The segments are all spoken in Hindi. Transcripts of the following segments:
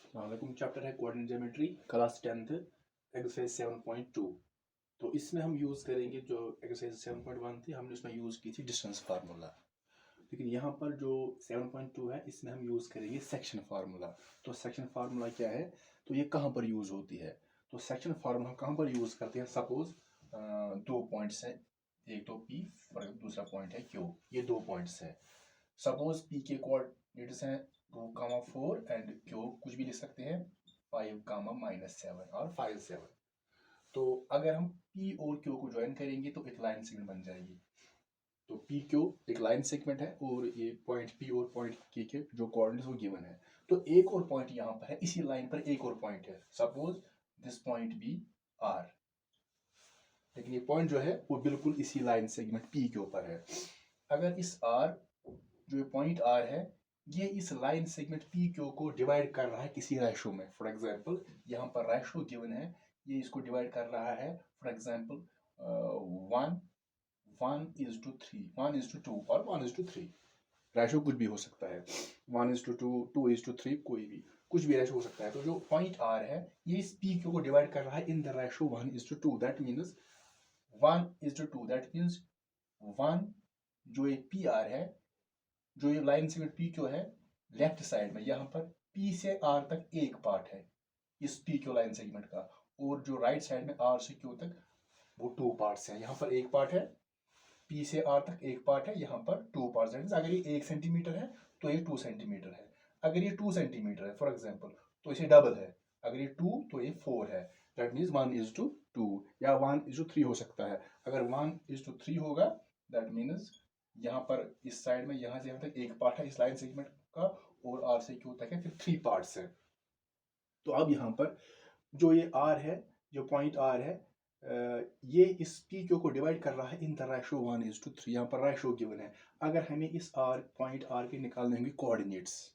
अस्सलामुअलैकुम। चैप्टर है coordinate geometry, class 10th, exercise 7.2। तो इसमें हम यूज़ करेंगे जो एक्सरसाइज 7.1 थी, हमने उसमें यूज़ की थी डिस्टेंस फार्मूला। लेकिन यहाँ पर जो 7.2 है इसमें हम यूज़ करेंगे सेक्शन फार्मूला। तो सेक्शन फार्मूला क्या है, तो ये कहाँ पर यूज़ होती है? तो सेक्शन फार्मूला कहाँ पर यूज़ करते हैं? सपोज दो पॉइंट्स हैं, एक तो P और दूसरा पॉइंट है Q। ये दो पॉइंट्स हैं। सपोज P के कोऑर्डिनेट्स हैं 2, 4 एंड Q कुछ भी लिख सकते हैं 5, -7 और 5, 7। तो अगर हम P और Q को ज्वाइन करेंगे तो एक लाइन सेगमेंट बन जाएगी। तो P Q एक लाइन सेगमेंट है और ये पॉइंट P और पॉइंट Q के जो कोऑर्डिनेट्स वो गिवन है। तो एक और पॉइंट यहाँ पर है, इसी लाइन पर एक और पॉइंट है, suppose this point be R। लेकिन ये पॉइंट जो है वो बिल्कुल इसी लाइन सेगमेंट P के ऊपर है। अगर इस R जो पॉइंट R है ये इस लाइन सेगमेंट पी क्यू को डिवाइड कर रहा है किसी रेशो में। फॉर एग्जांपल यहाँ पर रेशो गिवन है, ये इसको डिवाइड कर रहा है फॉर एग्जांपल 1:3, 1:2 और 1:3। रेशो कुछ भी हो सकता है, 1:2, 2:3, कोई भी कुछ भी रेशो हो सकता है। तो जो पॉइंट R है ये इस पी क्यू को डिवाइड कर रहा है in the ratio 1:2। That means 1:2, that means 1 जो एक पी आर है, जो ये लाइन सेगमेंट पी क्यू है, लेफ्ट साइड में यहाँ पर पी से आर तक एक पार्ट है इस पी क्यू लाइन सेगमेंट का, और जो राइट साइड में आर से क्यू तक वो टू पार्ट्स हैं। यहाँ पर एक पार्ट है, पी से आर तक एक पार्ट है, यहाँ पर टू पार्ट्स है। अगर ये 1 सेंटीमीटर है तो ये 2 सेंटीमीटर है। अगर ये 2 सेंटीमीटर है फॉर एग्जाम्पल तो इसे डबल है, अगर ये 2 तो ये 4 है। दैट मीन्स 1:2 या 1:3 हो सकता है। अगर 1:3 होगा दैट मीन्स यहाँ पर इस साइड में यहाँ से यहाँ तक एक पार्ट है इस लाइन सेगमेंट का, और आर से क्यू तक है फिर 3 पार्ट्स है। तो अब यहाँ पर जो ये आर है, जो पॉइंट आर है, ये इस पी क्यू को डिवाइड कर रहा है इन द रेशो 1:3। यहाँ पर रेशो गिवन है। अगर हमें इस आर पॉइंट आर के निकालने होंगे कोऑर्डिनेट्स,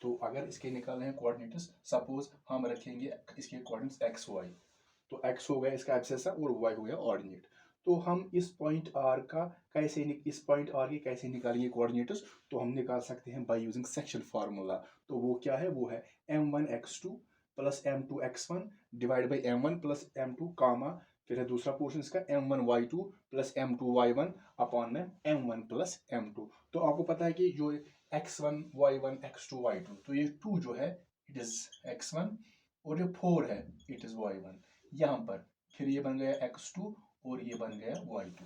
तो अगर इसके निकालने हैं कोऑर्डिनेट्स, सपोज हम रखेंगे इसके कोऑर्डिनेट्स एक्स वाई। तो x हो गया इसका एब्सेस और y हो गया ऑर्डिनेट। तो हम इस पॉइंट r का कैसे इस पॉइंट r के कैसे निकालेंगे कोऑर्डिनेट्स? तो हम निकाल सकते हैं बाय यूजिंग सेक्शन फार्मूला। तो वो क्या है, वो है m1x2 plus m2x1 divide by m1 plus m2 कामा, फिर है दूसरा पोर्शन इसका m1y2 प्लस m2y1 अपॉन में m1 प्लस m2। तो आपको पता है कि जो x1 y1 x2 y2, तो ये 2 जो है इट इज x1 और जो 4 है इट इज y1। यहाँ पर फिर ये बन गया x2 और ये बन गया y2,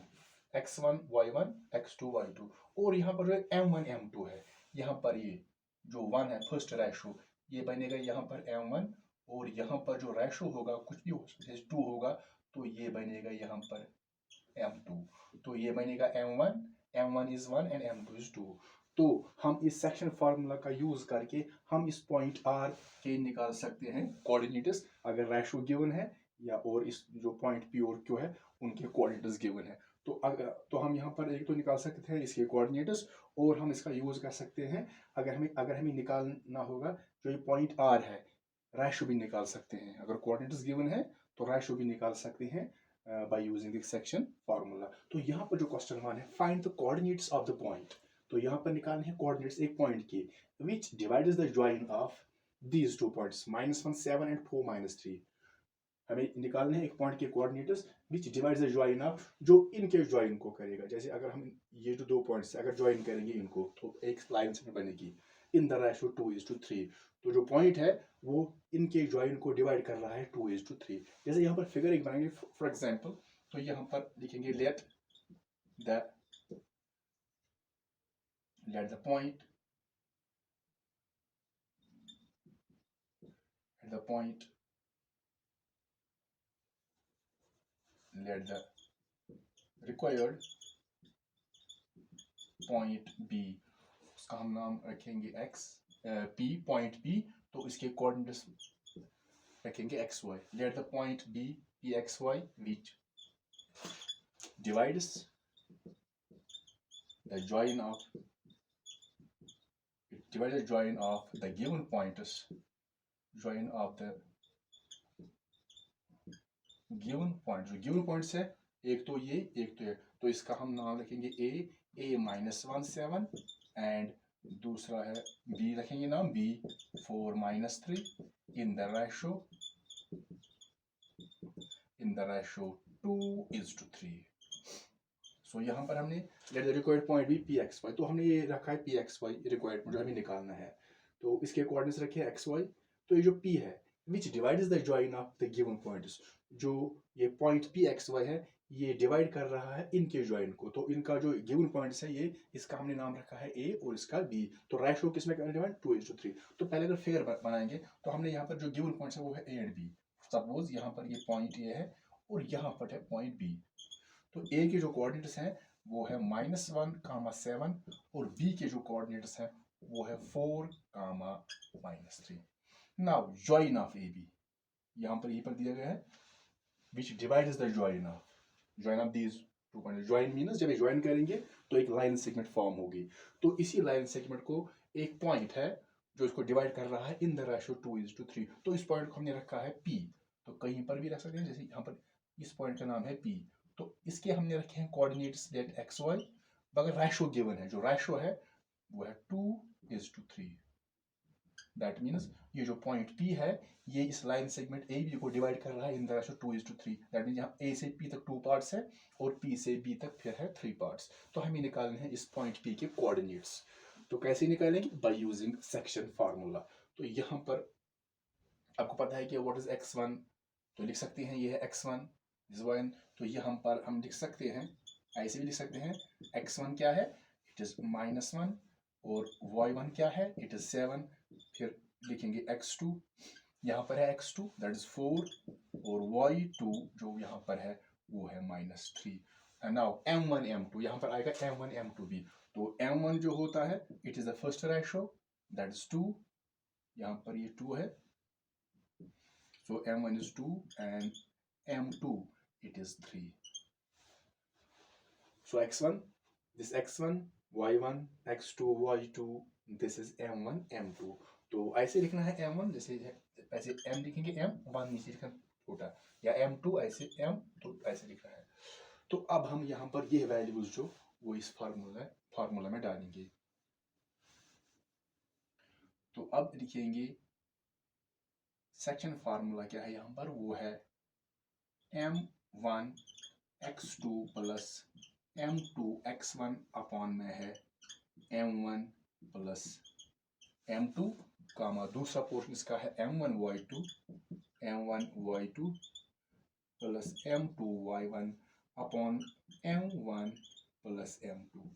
x1 y1 x2 y2। और यहाँ पर जो m1 m2 है, यहाँ पर ये जो 1 है फर्स्ट रेशो, ये बनेगा यहाँ पर m1, और यहाँ पर जो रेशो होगा कुछ भी हो, जैसे 2 होगा तो ये बनेगा यहाँ पर m2। तो ये बनेगा m1, m1 is 1 and m2 is 2। तो हम इस सेक्शन फार्मूला का यूज करके हम इस पॉइंट r के निकाल सकते हैं कोऑर्डिनेट्स, अगर रेशो गिवन है या और इस जो पॉइंट p और q है उनके कोऑर्डिनेट्स गिवन है। तो अगर तो हम यहाँ पर एक तो निकाल सकते हैं इसके कोऑर्डिनेट्स, और हम इसका यूज कर सकते हैं अगर हमें निकालना होगा जो ये पॉइंट r है, रेशो भी निकाल सकते हैं। अगर कोऑर्डिनेट्स गिवन है तो रेशो भी निकाल सकते हैं by using the section formula. तो यहाँ पर जो क्वेश्चन 1 है, find the coordinates of the point. तो यहाँ पर निकालने हैं कोऑर्डिनेट्स एक पॉइंट के विच divides the join of these two points -1 7 and 4 -3। हमें निकालने हैं एक पॉइंट के coordinates which divides the join of, जो इनके जॉइन को करेगा। जैसे अगर हम ये जो दो पॉइंट्स अगर जॉइन करेंगे इनको तो एक लाइन से बनेगी इन द रेशो 2:3। तो जो पॉइंट है वो इनके जॉइन को डिवाइड कर रहा है 2:3। जैसे यहाँ पर फिगर एक बनाएंगे फॉर एग्जांपल, तो यहाँ पर लिखेंगे late the point the point let the required point b, उसका हम नाम रखेंगे x p पॉइंट p, तो इसके कोऑर्डिनेट्स रखेंगे X Y. Let the point be P X Y which divides the join of the given points, join of the given point। जो given points है एक तो ये एक तो ये, तो इसका हम नाम रखेंगे a -1 7 एंड दूसरा है b, रखेंगे नाम b 4 - 3 इन द रेशो 2:3। सो यहाँ पर हमने लेट द रिक्वायर्ड पॉइंट भी pxy, तो हमने ये रखा है pxy रिक्वायर्ड पॉइंट जो हमें निकालना है। तो इसके कोऑर्डिनेट्स रखे xy, तो ये जो p है which divides the join of the given points, जो ये पॉइंट pxy है ये डिवाइड कर रहा है इनके जॉइन को। तो इनका जो गिवन पॉइंट्स है ये, इसका हमने नाम रखा है a और इसका b। तो रेशो किसमें डिवाइड 2:3। तो पहले अगर फिगर बनाएंगे तो हमने यहाँ पर जो गिवन पॉइंट्स है वो है a एंड b। सपोज यहाँ पर ये पॉइंट a है और यहाँ पर है पॉइंट b। तो a के जो कोऑर्डिनेट्स हैं वो है -1, 7 और b के जो कोऑर्डिनेट्स हैं वो है 4, -3। Now join of A B यहाँ पर ये पर दिया गया है which divides the join of these two point. Join means जब ये जॉइन करेंगे तो एक लाइन सेगमेंट फॉर्म होगी। तो इसी लाइन सेगमेंट को एक पॉइंट है जो इसको डिवाइड कर रहा है इन द रेशो 2:3। तो इस पॉइंट को हमने रखा है p। तो कहीं पर भी रख सकते हैं, जैसे यहाँ पर इस पॉइंट का नाम है p। तो इसके हमने रखे हैं कोऑर्डिनेट्स दैट xy, मगर रेशो गिवन है, जो रेशो है वो है 2:3। दैट मीन्स ये जो पॉइंट P है ये इस लाइन सेगमेंट AB को डिवाइड कर रहा है in the ratio 2:3। That means यहाँ A से P तक 2 पार्ट्स है और P से B तक फिर है 3 पार्ट्स। तो हमें निकालने हैं इस पॉइंट P के कोऑर्डिनेट्स। तो कैसे निकालेंगे? By using section formula. तो यहाँ पर आपको पता है कि व्हाट इज x1, तो लिख सकते हैं ये है x1 इज 1। तो यहाँ पर हम लिख सकते हैं, ऐसे भी लिख सकते हैं, x1 क्या है, इट इज -1 और y1 क्या है, इट इज 7। फिर लिखेंगे x2, यहाँ पर है x2 दैट इज 4 और y2 जो यहाँ पर है वो है -3। नाउ m1 m2 यहाँ पर आएगा m1 m2 भी। तो m1 जो होता है it is the first ratio that is 2, यहाँ पर ये 2 है। So m1 is 2 and m2 it is 3. So x1, this x1, y1, x2, y2, this is m1, m2. तो ऐसे लिखना है m1, जैसे ऐसे m लिखेंगे m1 नीचे लिखना छोटा, या m2 ऐसे m तो ऐसे लिखना है। तो अब हम यहाँ पर ये वैल्यूज जो वो इस फार्मूला में डालेंगे। तो अब लिखेंगे सेक्शन फार्मूला क्या है यहाँ पर, वो है m1 x2 plus m2 x1 upon में है m1 प्लस m2 कामा दूसरा पोर्शन इसका है m1 y2 plus m2 y1 upon m1 plus m2।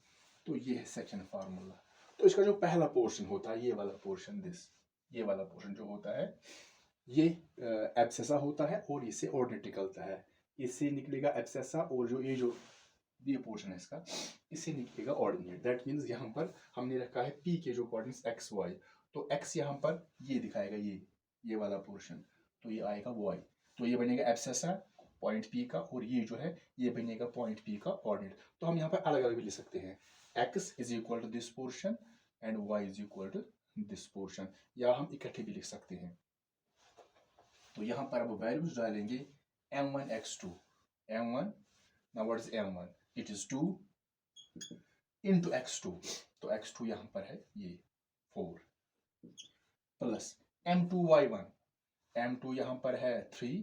तो ये है सेक्शन फार्मूला। तो इसका जो पहला पोर्शन होता है ये वाला पोर्शन, ये वाला पोर्शन जो होता है ये एब्सेसा होता है और इससे ऑर्डिनेट निकलता है। इससे निकलेगा एब्सेसा और जो ये पोर्शन है इसका, इससे निकलेगा ऑर्डिनेट। दैट मीन्स यहाँ पर हमने रखा है p के जो कोऑर्डिनेट्स x y, तो x यहाँ पर ये दिखाएगा ये वाला पोर्शन, तो ये आएगा y। तो ये बनेगा एब्सेसा पॉइंट p का और ये जो है ये बनेगा पॉइंट p का ऑर्डिनेट। तो हम यहाँ पर अलग अलग भी लिख सकते हैं, x is equal to this portion and y is equal to this portion, या हम इकट्ठे भी लिख सकते हैं। तो यहाँ पर अब वैल्यूज डालेंगे m1 x2, m1 now what is m1, it is 2 into x2, तो x2 यहाँ पर है ये 4 प्लस m2 y1, m2 यहाँ पर है 3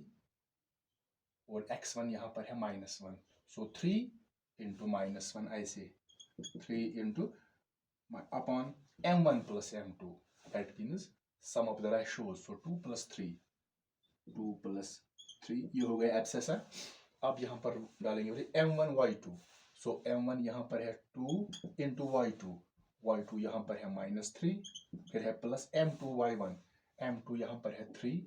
और x1 यहाँ पर है -1, सो 3 into -1 ऐसे 3 into upon m1 plus m2, that means sum of the ratios, so 2 plus 3 ये हो गया एब्सेसा। अब यहाँ पर डालेंगे m1 y2, सो m1 यहाँ पर है 2 into y2 यहाँ पर है -3, फिर है प्लस m2 y1 यहाँ पर है 3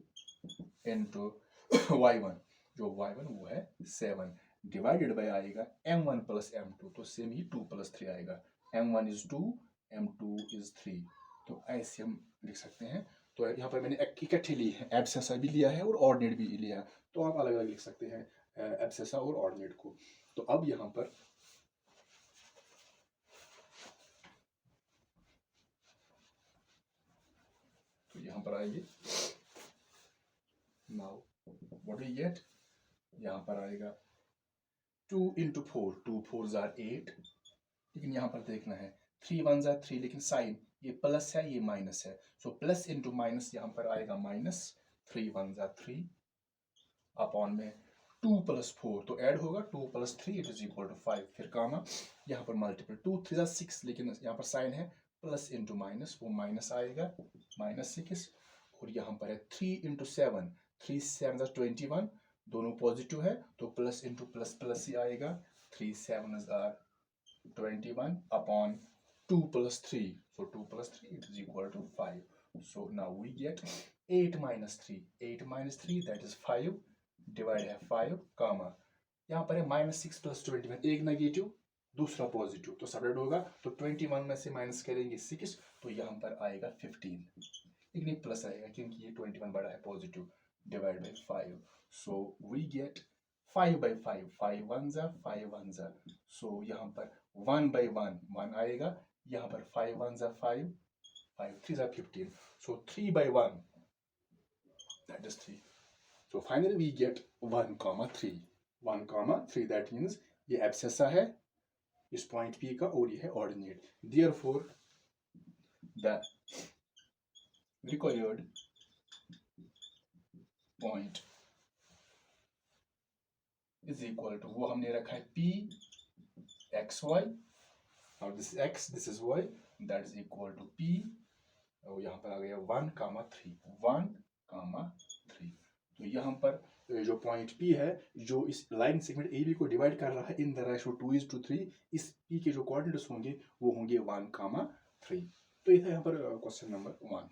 into y1, जो y1 वो है 7 डिवाइडेड बाय आएगा m1 प्लस m2, तो सेम ही 2 + 3 आएगा, m1 is 2 m2 is 3। तो ऐसे हम लिख सकते हैं। तो यहाँ पर मैंने इकट्ठे ली है, एब्सेसा भी लिया है और ऑर्डिनेट भी लिया है, तो आप अलग अलग लिख सकते हैं एब्सेसा और ऑर्डिनेट को। तो अब यहाँ पर आएंगे, नाउ व्हाट वी गेट, यहाँ पर आएगा 2 into 4, 2 4s are 8, लेकिन यहाँ पर देखना है 3 1s are 3, लेकिन साइन ये प्लस है, ये माइनस है, सो प्लस इंटू माइनस यहाँ पर आएगा माइनस, 3 1 जा 3 अपॉन में 2 + 4 तो ऐड होगा 2 + 3 इट इज इक्वल टू 5, फिर कामा यहाँ पर मल्टीपल 2 3 जा 6, लेकिन यहाँ पर साइन है प्लस इंटू माइनस, वो माइनस आएगा -6, और यहाँ पर है 3 × 7, 3 7 जा 21, दोनों पॉजिटिव है तो प्लस इंटू प्लस प्लस ही आएगा, 3 7 are 21 upon 2 + 3, so 2 + 3 it is equal to 5. So now we get 8 - 3, 8 - 3 that is 5, divide है 5 कामा यहाँ पर है -6 + 21, एक नेगेटिव दूसरा पॉजिटिव तो सब्ट्रैक्ट होगा, तो 21 में से माइनस करेंगे 6 तो यहाँ पर आएगा 15, लेकिन प्लस आएगा क्योंकि ये 21 बड़ा है positive, divide by 5, so we get 5/5, 5 1 जा 5 1 जा, सो यहाँ पर 1/1 1 आएगा, यहाँ पर 5 1 जा 5 5 3 जा 15, so 3/1 that is 3. So finally we get 1, 3, 1, 3, that means ये एब्सेसा है इस पॉइंट P का और ये है ordinate, therefore the required point is equal to, वो हमने रखा है P xy, now this is x this is y, that is equal to P, और यहाँ पर आ गया 1, 3, 1, 3, तो यहाँ पर जो पॉइंट P है जो इस लाइन सेगमेंट AB को डिवाइड कर रहा है इन द रेशियो 2:3, इस P के जो कोऑर्डिनेट्स होंगे वो होंगे 1, 3, तो ये था यहाँ पर क्वेश्चन नंबर 1.